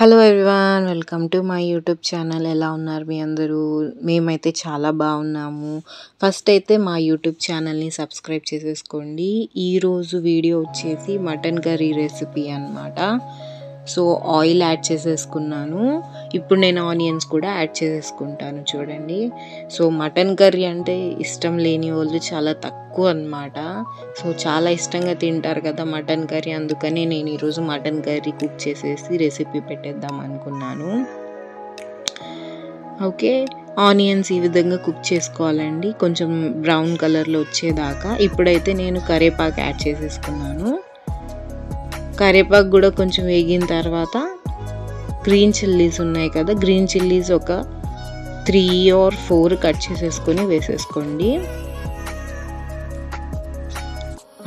Hello everyone, welcome to my YouTube channel. ఎలా ఉన్నారు మీ అందరూ? మేమైతే చాలా బాగున్నాము. ఫస్ట్ అయితే మా యూట్యూబ్ ఛానల్ని సబ్స్క్రైబ్ చేసేసుకోండి. ఈరోజు వీడియో వచ్చేసి మటన్ కర్రీ రెసిపీ అన్నమాట. సో ఆయిల్ యాడ్ చేసేసుకున్నాను. ఇప్పుడు నేను ఆనియన్స్ కూడా యాడ్ చేసేసుకుంటాను. చూడండి, సో మటన్ కర్రీ అంటే ఇష్టం లేని వాళ్ళు చాలా తక్కువ అన్నమాట. సో చాలా ఇష్టంగా తింటారు కదా మటన్ కర్రీ. అందుకని నేను ఈరోజు మటన్ కర్రీ కుక్ చేసేసి రెసిపీ పెట్టేద్దాం అనుకున్నాను. ఓకే, ఆనియన్స్ ఈ విధంగా కుక్ చేసుకోవాలండి, కొంచెం బ్రౌన్ కలర్లో వచ్చేదాకా. ఇప్పుడైతే నేను కరివేపాకు యాడ్ చేసేసుకున్నాను. కరివేపాకు కూడా కొంచెం వేగిన తర్వాత గ్రీన్ చిల్లీస్ ఉన్నాయి కదా, గ్రీన్ చిల్లీస్ ఒక 3 or 4 కట్ చేసేసుకొని వేసేసుకోండి.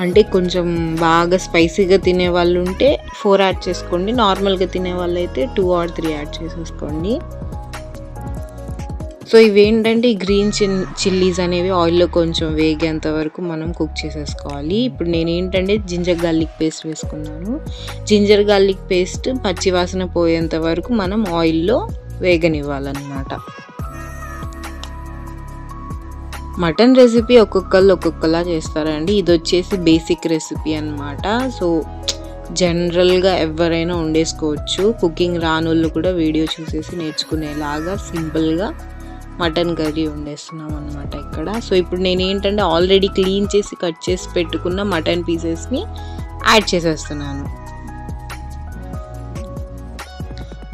అంటే కొంచెం బాగా స్పైసీగా తినే వాళ్ళు ఉంటే 4 యాడ్ చేసుకోండి, నార్మల్గా తినే వాళ్ళు అయితే 2 or 3 యాడ్ చేసేసుకోండి. సో ఇవేంటంటే ఈ గ్రీన్ చిల్లీస్ అనేవి ఆయిల్లో కొంచెం వేగేంత వరకు మనం కుక్ చేసేసుకోవాలి. ఇప్పుడు నేను ఏంటంటే జింజర్ గార్లిక్ పేస్ట్ వేసుకున్నాను. జింజర్ గార్లిక్ పేస్ట్ పచ్చివాసన పోయేంత వరకు మనం ఆయిల్లో వేగనివ్వాలన్నమాట. మటన్ రెసిపీ ఒక్కొక్కళ్ళు ఒక్కొక్కలా చేస్తారండి. ఇది వచ్చేసి బేసిక్ రెసిపీ అన్నమాట. సో జనరల్గా ఎవరైనా వండేసుకోవచ్చు. కుకింగ్ రానోళ్ళు కూడా వీడియో చూసేసి నేర్చుకునేలాగా సింపుల్గా మటన్ కర్రీ వండేస్తున్నాం అన్నమాట ఇక్కడ. సో ఇప్పుడు నేను ఏంటంటే ఆల్రెడీ క్లీన్ చేసి కట్ చేసి పెట్టుకున్న మటన్ పీసెస్ని యాడ్ చేసేస్తున్నాను.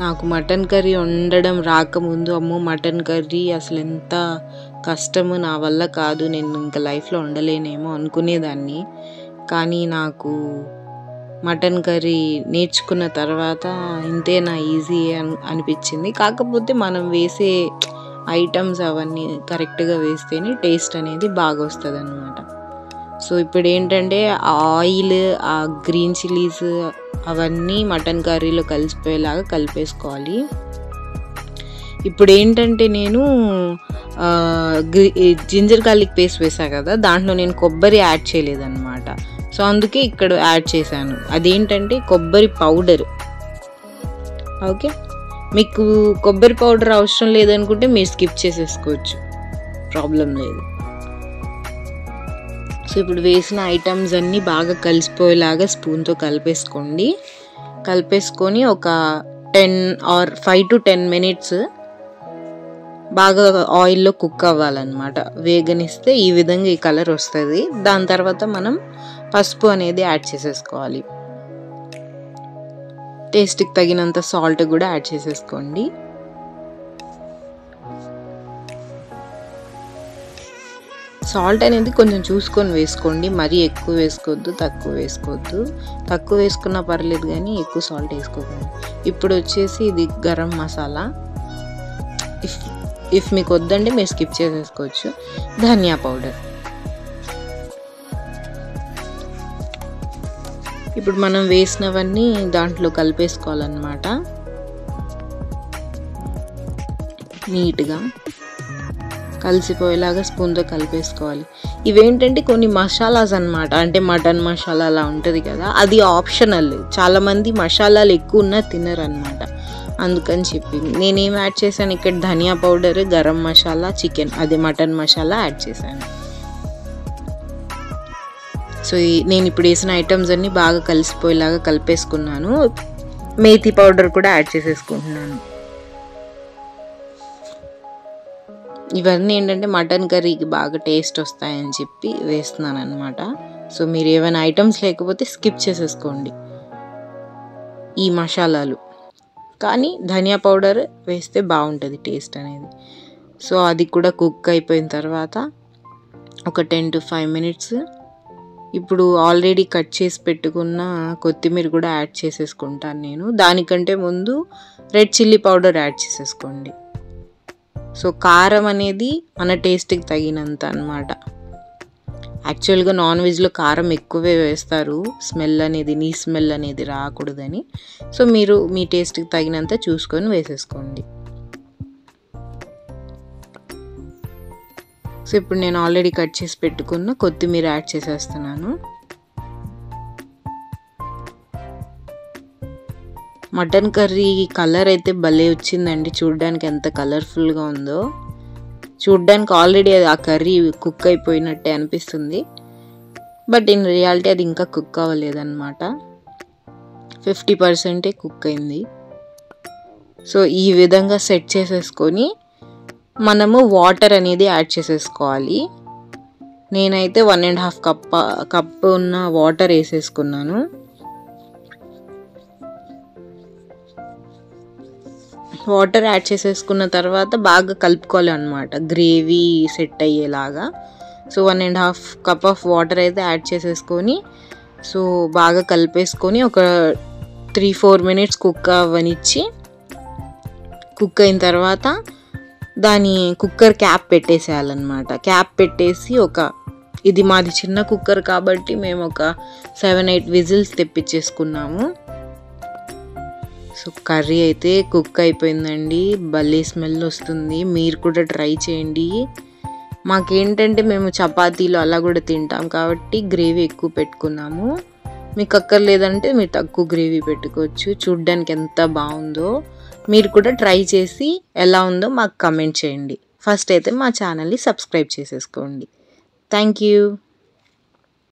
నాకు మటన్ కర్రీ వండడం రాకముందు అమ్మో మటన్ కర్రీ అసలు ఎంత కష్టము, నా వల్ల కాదు, నేను ఇంకా లైఫ్లో వండలేనేమో అనుకునేదాన్ని. కానీ నాకు మటన్ కర్రీ నేర్చుకున్న తర్వాత ఇంతేనా ఈజీ అనిపించింది. కాకపోతే మనం వేసే ఐటమ్స్ అవన్నీ కరెక్ట్గా వేస్తేనే టేస్ట్ అనేది బాగా వస్తుంది అన్నమాట. సో ఇప్పుడు ఏంటంటే ఆయిల్, ఆ గ్రీన్ చిల్లీస్ అవన్నీ మటన్ కర్రీలో కలిసిపోయేలాగా కలిపేసుకోవాలి. ఇప్పుడు ఏంటంటే నేను జింజర్ గార్లిక్ పేస్ట్ వేసాను కదా, దాంట్లో నేను కొబ్బరి యాడ్ చేయలేదన్నమాట. సో అందుకే ఇక్కడ యాడ్ చేశాను. అదేంటంటే కొబ్బరి పౌడర్. ఓకే, మీకు కొబ్బరి పౌడర్ అవసరం లేదనుకుంటే మీరు స్కిప్ చేసేసుకోవచ్చు, ప్రాబ్లం లేదు. సో ఇప్పుడు వేసిన ఐటమ్స్ అన్నీ బాగా కలిసిపోయేలాగా స్పూన్తో కలిపేసుకోండి. కలిపేసుకొని ఒక 5 to 10 minutes బాగా ఆయిల్లో కుక్ అవ్వాలన్నమాట. వేగనిస్తే ఈ విధంగా ఈ కలర్ వస్తుంది. దాని తర్వాత మనం పసుపు అనేది యాడ్ చేసేసుకోవాలి. టేస్ట్కి తగినంత సాల్ట్ కూడా యాడ్ చేసేసుకోండి. సాల్ట్ అనేది కొంచెం చూసుకొని వేసుకోండి, మరీ ఎక్కువ వేసుకోవద్దు, తక్కువ వేసుకోవద్దు. తక్కువ వేసుకున్నా పర్లేదు కానీ ఎక్కువ సాల్ట్ వేసుకోకండి. ఇప్పుడు వచ్చేసి ఇది గరం మసాలా. ఇఫ్ మీకు వద్దంటే మీరు స్కిప్ చేసేసుకోవచ్చు. ధనియా పౌడర్. ఇప్పుడు మనం వేసినవన్నీ దాంట్లో కలిపేసుకోవాలన్నమాట నీట్గా కలిసిపోయేలాగా స్పూన్తో కలిపేసుకోవాలి. ఇవేంటంటే కొన్ని మసాలాస్ అన్నమాట, అంటే మటన్ మసాలా అలా ఉంటుంది కదా, అది ఆప్షనల్. చాలామంది మసాలాలు ఎక్కువ ఉన్నా తినరు అన్నమాట. అందుకని చెప్పి నేనేం యాడ్ చేశాను ఇక్కడ, ధనియా పౌడర్, గరం మసాలా, చికెన్ అదే మటన్ మసాలా యాడ్ చేశాను. సో నేను ఇప్పుడు వేసిన ఐటమ్స్ అన్నీ బాగా కలిసిపోయేలాగా కలిపేసుకున్నాను. మేథీ పౌడర్ కూడా యాడ్ చేసేసుకుంటున్నాను. ఇవన్నీ ఏంటంటే మటన్ కర్రీకి బాగా టేస్ట్ వస్తాయని చెప్పి వేస్తున్నాను అనమాట. సో మీరు ఏమైనా ఐటమ్స్ లేకపోతే స్కిప్ చేసేసుకోండి ఈ మసాలాలు. కానీ ధనియా పౌడర్ వేస్తే బాగుంటుంది టేస్ట్ అనేది. సో అది కూడా కుక్ అయిపోయిన తర్వాత ఒక 10 to 5 minutes ఇప్పుడు ఆల్రెడీ కట్ చేసి పెట్టుకున్న కొత్తిమీర కూడా యాడ్ చేసేసుకుంటాను నేను. దానికంటే ముందు రెడ్ చిల్లీ పౌడర్ యాడ్ చేసేసుకోండి. సో కారం అనేది మన టేస్ట్కి తగినంత అన్నమాట. యాక్చువల్గా నాన్ వెజ్లో కారం ఎక్కువే వేస్తారు, స్మెల్ అనేది, నీ స్మెల్ అనేది రాకూడదని. సో మీరు మీ టేస్ట్కి తగినంత చూసుకొని వేసేసుకోండి. సో ఇప్పుడు నేను ఆల్రెడీ కట్ చేసి పెట్టుకున్న కొత్తిమీర యాడ్ చేసేస్తున్నాను. మటన్ కర్రీ కలర్ అయితే భలే వచ్చిందండి, చూడ్డానికి ఎంత కలర్ఫుల్గా ఉందో. చూడ్డానికి ఆల్రెడీ ఆ కర్రీ కుక్ అయిపోయినట్టే అనిపిస్తుంది, బట్ ఇన్ రియాలిటీ అది ఇంకా కుక్ అవ్వలేదన్నమాట. 50% కుక్ అయింది. సో ఈ విధంగా సెట్ చేసేసుకొని మనము వాటర్ అనేది యాడ్ చేసేసుకోవాలి. నేనైతే 1.5 కప్ ఉన్న వాటర్ వేసేసుకున్నాను. వాటర్ యాడ్ చేసేసుకున్న తర్వాత బాగా కలుపుకోవాలి అన్నమాట, గ్రేవీ సెట్ అయ్యేలాగా. సో 1.5 కప్ ఆఫ్ వాటర్ అయితే యాడ్ చేసేసుకొని సో బాగా కలిపేసుకొని ఒక 3-4 మినిట్స్ కుక్ అవ్వనిచ్చి, కుక్ అయిన తర్వాత దాని కుక్కర్ క్యాప్ పెట్టేసేయాలన్నమాట. క్యాప్ పెట్టేసి ఇది మాది చిన్న కుక్కర్ కాబట్టి మేము ఒక 7-8 విజిల్స్ తెప్పించేసుకున్నాము. సో కర్రీ అయితే కుక్ అయిపోయిందండి, భలే స్మెల్ వస్తుంది. మీరు కూడా ట్రై చేయండి. మాకేంటంటే మేము చపాతీలు అలా కూడా తింటాం కాబట్టి గ్రేవీ ఎక్కువ పెట్టుకున్నాము. మీకు అక్కర్లేదంటే మీరు తక్కువ గ్రేవీ పెట్టుకోవచ్చు. చూడ్డానికి ఎంత బాగుందో. మీరు కూడా ట్రై చేసి ఎలా ఉందో మాకు కమెంట్ చేయండి. ఫస్ట్ అయితే మా ఛానల్ని సబ్స్క్రైబ్ చేసేసుకోండి. Thank you.